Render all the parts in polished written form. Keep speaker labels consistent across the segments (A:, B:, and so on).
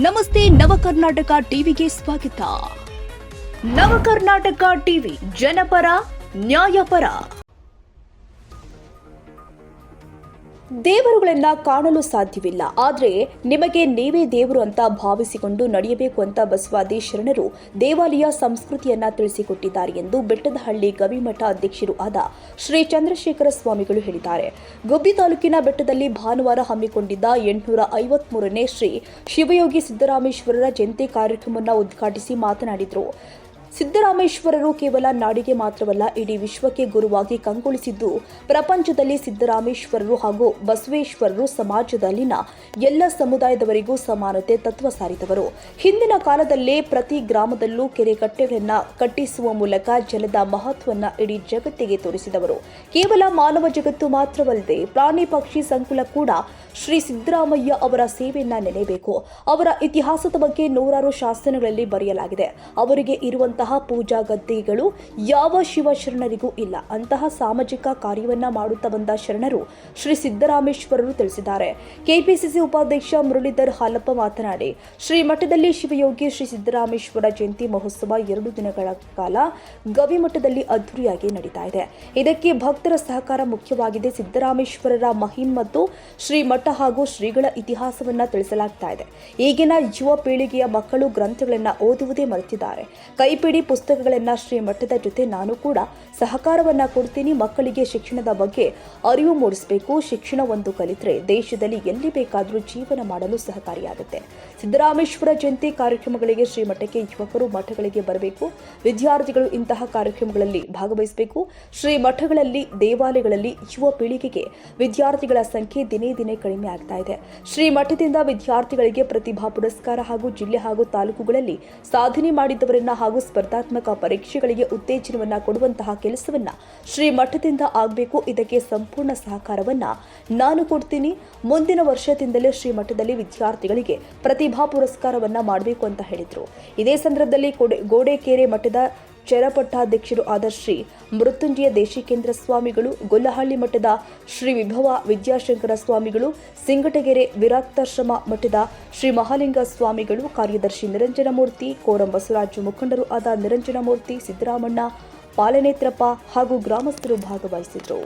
A: ನಮಸ್ತೆ ನವಕರ್ನಾಟಕ ಟಿವಿಗೆ ಸ್ವಾಗತ. ನವಕರ್ನಾಟಕ ಟಿವಿ ಜನಪರ ನ್ಯಾಯಪರ. ದೇವರುಗಳನ್ನ ಕಾಣಲು ಸಾಧ್ಯವಿಲ್ಲ, ಆದರೆ ನಿಮಗೆ ನೀವೇ ದೇವರು ಅಂತ ಭಾವಿಸಿಕೊಂಡು ನಡೆಯಬೇಕು ಅಂತ ಬಸವಾದಿ ಶರಣರು ದೇವಾಲಯ ಸಂಸ್ಕೃತಿಯನ್ನ ತಿಳಿಸಿಕೊಟ್ಟಿದ್ದಾರೆ ಎಂದು ಬೆಟ್ಟದಹಳ್ಳಿ ಗವಿಮಠ ಅಧ್ಯಕ್ಷರು ಆದ ಶ್ರೀ ಚಂದ್ರಶೇಖರ ಸ್ವಾಮಿಗಳು ಹೇಳಿದ್ದಾರೆ. ಗುಬ್ಬಿ ತಾಲೂಕಿನ ಬೆಟ್ಟದಲ್ಲಿ ಭಾನುವಾರ ಹಮ್ಮಿಕೊಂಡಿದ್ದ 853ನೇ ಶ್ರೀ ಶಿವಯೋಗಿ ಸಿದ್ದರಾಮೇಶ್ವರರ ಜಯಂತಿ ಕಾರ್ಯಕ್ರಮವನ್ನು ಉದ್ಘಾಟಿಸಿ ಮಾತನಾಡಿದರು. ಸಿದ್ದರಾಮೇಶ್ವರರು ಕೇವಲ ನಾಡಿಗೆ ಮಾತ್ರವಲ್ಲ, ಇಡೀ ವಿಶ್ವಕ್ಕೆ ಗುರುವಾಗಿ ಕಂಗೊಳಿಸಿದ್ದು ಪ್ರಪಂಚದಲ್ಲಿ ಸಿದ್ದರಾಮೇಶ್ವರರು ಹಾಗೂ ಬಸವೇಶ್ವರರು ಸಮಾಜದಲ್ಲಿನ ಎಲ್ಲ ಸಮುದಾಯದವರಿಗೂ ಸಮಾನತೆ ತತ್ವ ಸಾರಿದವರು. ಹಿಂದಿನ ಕಾಲದಲ್ಲೇ ಪ್ರತಿ ಗ್ರಾಮದಲ್ಲೂ ಕೆರೆ ಕಟ್ಟೆಗಳನ್ನು ಕಟ್ಟಿಸುವ ಮೂಲಕ ಜಲದ ಮಹತ್ವವನ್ನು ಇಡೀ ಜಗತ್ತಿಗೆ ತೋರಿಸಿದವರು. ಕೇವಲ ಮಾನವ ಜಗತ್ತು ಮಾತ್ರವಲ್ಲದೆ ಪ್ರಾಣಿ ಪಕ್ಷಿ ಸಂಕುಲ ಕೂಡ ಶ್ರೀ ಸಿದ್ದರಾಮಯ್ಯ ಅವರ ಸೇವೆಯನ್ನ ನೆನೆಯಬೇಕು. ಅವರ ಇತಿಹಾಸದ ಬಗ್ಗೆ ನೂರಾರು ಶಾಸನಗಳಲ್ಲಿ ಬರೆಯಲಾಗಿದೆ. ಅವರಿಗೆ ಇರುವಂತಹ ಪೂಜಾ ಗದ್ದೆಗಳು ಯಾವ ಶಿವಶರಣರಿಗೂ ಇಲ್ಲ. ಅಂತಹ ಸಾಮಾಜಿಕ ಕಾರ್ಯವನ್ನ ಮಾಡುತ್ತಾ ಬಂದ ಶರಣರು ಶ್ರೀ ಸಿದ್ದರಾಮೇಶ್ವರರು ತಿಳಿಸಿದ್ದಾರೆ. ಕೆಪಿಸಿಸಿ ಉಪಾಧ್ಯಕ್ಷ ಮುರಳೀಧರ್ ಹಾಲಪ್ಪ ಮಾತನಾಡಿ, ಶ್ರೀ ಮಠದಲ್ಲಿ ಶಿವಯೋಗಿ ಶ್ರೀ ಸಿದ್ದರಾಮೇಶ್ವರ ಜಯಂತಿ ಮಹೋತ್ಸವ 2 ದಿನಗಳ ಕಾಲ ಗವಿಮಠದಲ್ಲಿ ಅದ್ದೂರಿಯಾಗಿ ನಡೀತಾ ಇದೆ. ಇದಕ್ಕೆ ಭಕ್ತರ ಸಹಕಾರ ಮುಖ್ಯವಾಗಿದೆ. ಸಿದ್ದರಾಮೇಶ್ವರರ ಮಹಿಮ್ ಮತ್ತು ಶ್ರೀ ಮಠ ಹಾಗೂ ಶ್ರೀಗಳ ಇತಿಹಾಸವನ್ನ ತಿಳಿಸಲಾಗ್ತಾ ಇದೆ. ಈಗಿನ ಯುವ ಪೀಳಿಗೆಯ ಮಕ್ಕಳು ಗ್ರಂಥಗಳನ್ನ ಓದುವುದೇ ಮರೆತಿದ್ದಾರೆ. ಕೈಪಿಡಿ ಪುಸ್ತಕಗಳನ್ನ ಶ್ರೀ ಮಠದ ಜೊತೆ ನಾನು ಕೂಡ ಸಹಕಾರವನ್ನ ಕೊಡ್ತೀನಿ. ಮಕ್ಕಳಿಗೆ ಶಿಕ್ಷಣದ ಬಗ್ಗೆ ಅರಿವು ಮೂಡಿಸಬೇಕು. ಶಿಕ್ಷಣ ಒಂದು ಕಲಿತರೆ ದೇಶದಲ್ಲಿ ಎಲ್ಲಿ ಬೇಕಾದರೂ ಜೀವನ ಮಾಡಲು ಸಹಕಾರಿಯಾಗುತ್ತೆ. ಸಿದ್ದರಾಮೇಶ್ವರ ಜಯಂತಿ ಕಾರ್ಯಕ್ರಮಗಳಿಗೆ ಶ್ರೀ ಮಠಕ್ಕೆ ಯುವಕರು ಮಠಗಳಿಗೆ ಬರಬೇಕು. ವಿದ್ಯಾರ್ಥಿಗಳು ಇಂತಹ ಕಾರ್ಯಕ್ರಮಗಳಲ್ಲಿ ಭಾಗವಹಿಸಬೇಕು. ಶ್ರೀ ಮಠಗಳಲ್ಲಿ ದೇವಾಲಯಗಳಲ್ಲಿ ಯುವ ಪೀಳಿಗೆಗೆ ವಿದ್ಯಾರ್ಥಿಗಳ ಸಂಖ್ಯೆ ದಿನೇ ದಿನೇ ಕಡಿಮೆ ಆಗ್ತಾ ಇದೆ. ಶ್ರೀ ಮಠದಿಂದ ವಿದ್ಯಾರ್ಥಿಗಳಿಗೆ ಪ್ರತಿಭಾ ಪುರಸ್ಕಾರ ಹಾಗೂ ಜಿಲ್ಲೆ ಹಾಗೂ ತಾಲೂಕುಗಳಲ್ಲಿ ಸಾಧನೆ ಮಾಡಿದವರನ್ನ ಹಾಗೂ ಸ್ಪರ್ಧಾತ್ಮಕ ಪರೀಕ್ಷೆಗಳಿಗೆ ಉತ್ತೇಜನವನ್ನ ಕೊಡುವಂತಹ ಕೆಲಸವನ್ನ ಶ್ರೀ ಮಠದಿಂದ ಆಗಬೇಕು. ಇದಕ್ಕೆ ಸಂಪೂರ್ಣ ಸಹಕಾರವನ್ನ ನಾನು ಕೊಡ್ತೀನಿ. ಮುಂದಿನ ವರ್ಷದಿಂದಲೇ ಶ್ರೀ ಮಠದಲ್ಲಿ ವಿದ್ಯಾರ್ಥಿಗಳಿಗೆ ಪ್ರತಿಭಾ ಪುರಸ್ಕಾರವನ್ನ ಮಾಡಬೇಕು ಅಂತ ಹೇಳಿದ್ರು. ಇದೇ ಸಂದರ್ಭದಲ್ಲಿ ಗೋಡೆಕೆರೆ ಮಠದ ಚರಪಟ್ಟಾಧ್ಯಕ್ಷರು ಆದ ಶ್ರೀ ಮೃತ್ಯುಂಜಯ ದೇಶಿಕೇಂದ್ರ ಸ್ವಾಮಿಗಳು, ಗೊಲ್ಲಹಳ್ಳಿ ಮಠದ ಶ್ರೀ ವಿಭವ ವಿದ್ಯಾಶಂಕರ ಸ್ವಾಮಿಗಳು, ಸಿಂಗಟಗೆರೆ ವಿರಾಕ್ತಾಶ್ರಮ ಮಠದ ಶ್ರೀ ಮಹಾಲಿಂಗ ಸ್ವಾಮಿಗಳು, ಕಾರ್ಯದರ್ಶಿ ನಿರಂಜನಮೂರ್ತಿ, ಕೋರಂ ಬಸವರಾಜು ಮುಖಂಡರು ಆದ ನಿರಂಜನಮೂರ್ತಿ, ಸಿದ್ದರಾಮಣ್ಣ, ಪಾಲನೇತ್ರಪ್ಪ ಹಾಗೂ ಗ್ರಾಮಸ್ಥರು ಭಾಗವಹಿಸಿದರು.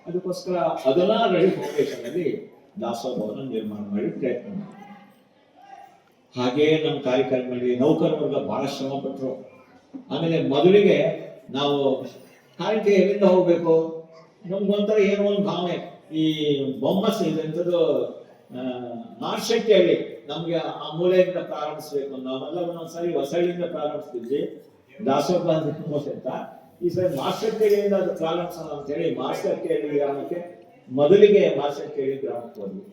B: ಅದಕ್ಕೋಸ್ಕರ 16 ಅಡಿ ಫೌಂಡೇಶನ್ನಲ್ಲಿ ದಾಸೋಹವನ್ನು ನಿರ್ಮಾಣ ಮಾಡಿ ಪ್ರಯತ್ನ ಮಾಡಿ. ಹಾಗೆಯೇ ನಮ್ಮ ಕಾರ್ಯಕ್ರಮದಲ್ಲಿ ನೌಕರ ವರ್ಗ ಬಹಳ ಶ್ರಮ ಪಟ್ಟರು. ಆಮೇಲೆ ಮೊದಲಿಗೆ ನಾವು ಕಾರ್ಯಕ್ಕೆ ಎಲ್ಲಿಂದ ಹೋಗ್ಬೇಕು, ನಮ್ಗೊಂಥರ ಏನೋ ಒಂದು ಭಾವನೆ. ಈ ಬೊಮ್ಮಸ್ ಇದಂಥದ್ದು ನಾರ್ಶೆಟ್ಟಿಹಳ್ಳಿ, ನಮ್ಗೆ ಆ ಮೂಲೆಯಿಂದ ಪ್ರಾರಂಭಿಸ್ಬೇಕು. ನಾವೆಲ್ಲ ಒಂದೊಂದ್ಸರಿ ಹೊಸಳ್ಳಿಯಿಂದ ಪ್ರಾರಂಭಿಸ್ತಿದ್ವಿ ದಾಸೋಹ ಅಂತ. ಈ ಸರಿ ಮಾರ್ಶೆಟ್ಟಿಹಳ್ಳಿಯಿಂದ ಅದು ಪ್ರಾರಂಭಿಸೋಣ ಅಂತೇಳಿ ಮಾರ್ಶೆಟ್ಟಿಹಳ್ಳಿ ಗ್ರಾಮಕ್ಕೆ ಮೊದಲಿಗೆ ಮಾರ್ಶೆಟ್ಟಿಹಳ್ಳಿ ಗ್ರಾಮಕ್ಕೆ ಹೋದ್ವಿ.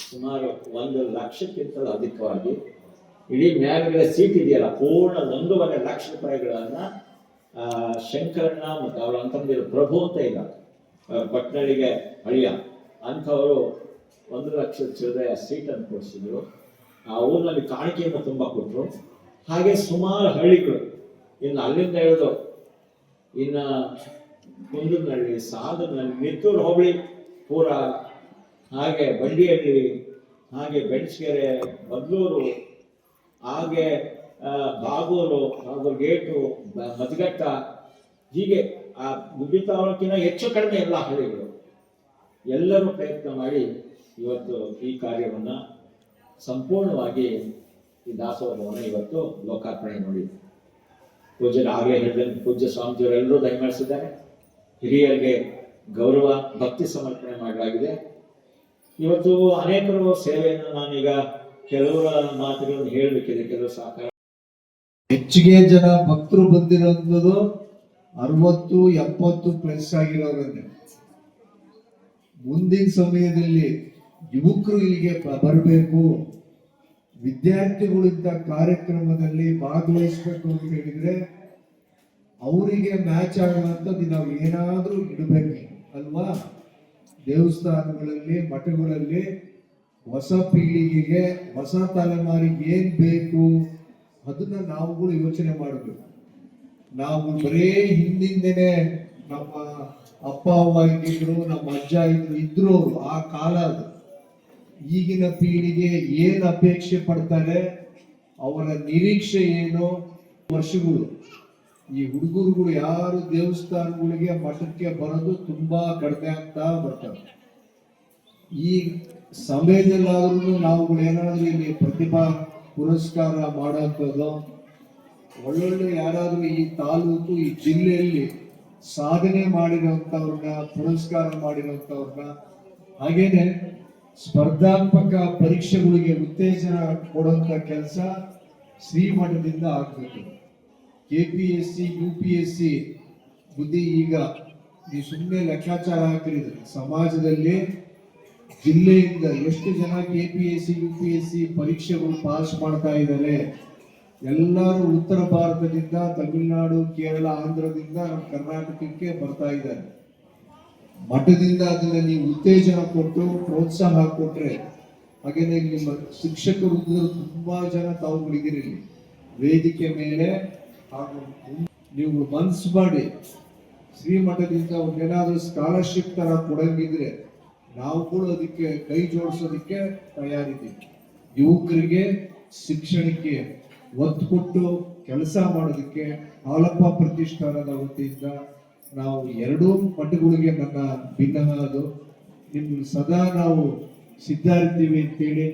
B: ಸುಮಾರು 1 ಲಕ್ಷಕ್ಕಿಂತಲೂ ಅಧಿಕವಾಗಿ ಇಡೀ ಮ್ಯಾಲ್ಗಡೆ ಸೀಟ್ ಇದೆಯಲ್ಲ, ಪೂರ್ಣ 1.5 ಲಕ್ಷ ರೂಪಾಯಿಗಳನ್ನ ಶಂಕರಣ್ಣ ಮತ್ತು ಅವರ ಅಂತಂದಿರು ಪ್ರಭು ಅಂತ ಇಲ್ಲ, ಪಟ್ನಳ್ಳಿಗೆ ಅಳಿಯ ಅಂಥವರು 1 ಲಕ್ಷ ಚಿಲ್ಲರೆ ಸೀಟನ್ನು ಕೊಡಿಸಿದ್ರು. ಆ ಊರಿನಲ್ಲಿ ಕಾಣಿಕೆಯನ್ನು ತುಂಬ ಕೊಟ್ಟರು. ಹಾಗೆ ಸುಮಾರು ಹಳ್ಳಿಗಳು, ಇನ್ನು ಅಲ್ಲಿಂದ ಹೇಳಿದ್ರು, ಇನ್ನು ಕುಂದನಹಳ್ಳಿ, ಸಾಧನಹಳ್ಳಿ, ನಿತ್ತೂರು ಹೋಬಳಿ ಪೂರ, ಹಾಗೆ ಬಂಡಿಹಳ್ಳಿ, ಹಾಗೆ ಬೆಣಸ್ಕೆರೆ, ಬದ್ಲೂರು, ಹಾಗೆ ಬಾಗೂರು, ಹಾಗೂ ಗೇಟು, ಮದಗಟ್ಟ, ಹೀಗೆ ಆ ಗುಬ್ಬಿ ತಾಲೂಕಿನ ಹೆಚ್ಚು ಕಡಿಮೆ ಎಲ್ಲ ಹಳ್ಳಿಗಳು ಎಲ್ಲರೂ ಪ್ರಯತ್ನ ಮಾಡಿ ಇವತ್ತು ಈ ಕಾರ್ಯವನ್ನು ಸಂಪೂರ್ಣವಾಗಿ ಈ ದಾಸೋಹವನ್ನು ಇವತ್ತು ಲೋಕಾರ್ಪಣೆ ನೋಡಿ. ಪೂಜ್ಯರು ಆಗಲೇ ಹೇಳಿದಂತೆ ಪೂಜ್ಯ ಸ್ವಾಮೀಜಿಯವರೆಲ್ಲರೂ ದಯಮಾಡಿಸಿದ್ದಾರೆ. ಹಿರಿಯರಿಗೆ ಗೌರವ ಭಕ್ತಿ ಸಮರ್ಪಣೆ ಮಾಡಲಾಗಿದೆ. ಇವತ್ತು ಅನೇಕರು ಸೇವೆಯನ್ನು ನಾನೀಗ ಕೆಲವರ ಮಾತುಗಳನ್ನು ಹೇಳಬೇಕಿದೆ, ಕೆಲವು ಸಹಕಾರ.
C: ಹೆಚ್ಚಿಗೆ ಜನ ಭಕ್ತರು ಬಂದಿರೋದು 60-70 ಪ್ಲಸ್ ಆಗಿರೋರನ್ನೇ. ಮುಂದಿನ ಸಮಯದಲ್ಲಿ ಯುವಕರು ಇಲ್ಲಿಗೆ ಬರಬೇಕು, ವಿದ್ಯಾರ್ಥಿಗಳು ಇಂಥ ಕಾರ್ಯಕ್ರಮದಲ್ಲಿ ಭಾಗವಹಿಸಬೇಕು ಅಂತ ಹೇಳಿದ್ರೆ ಅವರಿಗೆ ಮ್ಯಾಚ್ ಆಗುವಂಥದ್ದು ನಾವು ಏನಾದ್ರೂ ಇಡಬೇಕು ಅಲ್ವಾ. ದೇವಸ್ಥಾನಗಳಲ್ಲಿ, ಮಠಗಳಲ್ಲಿ ಹೊಸ ಪೀಳಿಗೆಗೆ, ಹೊಸ ತಲೆಮಾರಿಗೆ ಏನ್ ಬೇಕು ಅದನ್ನ ನಾವುಗಳು ಯೋಚನೆ ಮಾಡಬೇಕು. ನಾವು ಬರೇ ಹಿಂದಿಂದನೇ ನಮ್ಮ ಅಪ್ಪ ಅವ್ವ ಇದ್ದಿದ್ರು, ನಮ್ಮ ಅಜ್ಜ ಇದ್ರು ಆ ಕಾಲ ಅದು. ಈಗಿನ ಪೀಳಿಗೆ ಏನ್ ಅಪೇಕ್ಷೆ ಪಡ್ತಾರೆ, ಅವರ ನಿರೀಕ್ಷೆ ಏನು, ವರ್ಷಗಳು ಈ ಹುಡುಗರುಗಳು ಯಾರು ದೇವಸ್ಥಾನಗಳಿಗೆ ಮಠಕ್ಕೆ ಬರೋದು ತುಂಬಾ ಕಡಿಮೆ ಆಗ್ತಾ ಬರ್ತಾರೆ. ಈ ಸಮಯದಲ್ಲಾದ್ರೂ ನಾವುಗಳು ಏನಾದ್ರೂ ಇಲ್ಲಿ ಪ್ರತಿಭಾ ಪುರಸ್ಕಾರ ಮಾಡೋಂಥದ್ದು, ಒಳ್ಳೊಳ್ಳೆ ಯಾರಾದ್ರೂ ಈ ತಾಲೂಕು ಈ ಜಿಲ್ಲೆಯಲ್ಲಿ ಸಾಧನೆ ಮಾಡಿರೋಂಥವ್ರನ್ನ ಪುರಸ್ಕಾರ ಮಾಡಿರೋಂಥವ್ರನ್ನ, ಹಾಗೇನೆ ಸ್ಪರ್ಧಾತ್ಮಕ ಪರೀಕ್ಷೆಗಳಿಗೆ ಉತ್ತೇಜನ ಕೊಡುವಂತ ಕೆಲಸ ಶ್ರೀಮಠದಿಂದ ಆಗ್ಬೇಕು. KPSC UPSC ಬುದ್ಧಿ ಈಗ ಈ ಸುಮ್ಮನೆ ಲೆಕ್ಕಾಚಾರ ಹಾಕಿದ್ರೆ ಸಮಾಜದಲ್ಲಿ ಜಿಲ್ಲೆಯಿಂದ ಎಷ್ಟು ಜನ KPSC UPSC ಪರೀಕ್ಷೆಗಳು ಪಾಸ್ ಮಾಡ್ತಾ ಇದ್ದಾರೆ, ಎಲ್ಲರೂ ಉತ್ತರ ಭಾರತದಿಂದ, ತಮಿಳುನಾಡು, ಕೇರಳ, ಆಂಧ್ರದಿಂದ ನಮ್ಮ ಕರ್ನಾಟಕಕ್ಕೆ ಬರ್ತಾ ಇದ್ದಾರೆ. ಮಠದಿಂದ ಅದನ್ನ ನೀವು ಉತ್ತೇಜನ ಕೊಟ್ಟು ಪ್ರೋತ್ಸಾಹ ಕೊಟ್ರೆ, ಹಾಗೇನೆ ನಿಮ್ಮ ಶಿಕ್ಷಕರು ತುಂಬಾ ಜನ ತಾವುಗಳಿದ್ದೀರಿ ವೇದಿಕೆ ಮೇಲೆ, ಹಾಗೂ ನೀವು ಮನ್ಸು ಮಾಡಿ ಶ್ರೀಮಠದಿಂದ ಒಂದೇನಾದ್ರೂ ಸ್ಕಾಲರ್ಶಿಪ್ ತರ ಕೊಡಂಗಿದ್ರೆ ನಾವು ಕೂಡ ಅದಕ್ಕೆ ಕೈ ಜೋಡಿಸೋದಕ್ಕೆ ತಯಾರಿದ್ದೀವಿ. ಯುವಕರಿಗೆ ಶಿಕ್ಷಣಕ್ಕೆ ಒತ್ತು ಕೊಟ್ಟು ಕೆಲಸ ಮಾಡೋದಕ್ಕೆ ಹಾಲಪ್ಪ ಪ್ರತಿಷ್ಠಾನದ ವತಿಯಿಂದ ನಾವು ಎರಡೂ ಮಠಗಳಿಗೆ ನನ್ನ ಭಿನ್ನವಾದ ನಿಮ್ಗೆ ಸದಾ ನಾವು ಸಿದ್ಧ ಇರ್ತೀವಿ ಅಂತೇಳಿ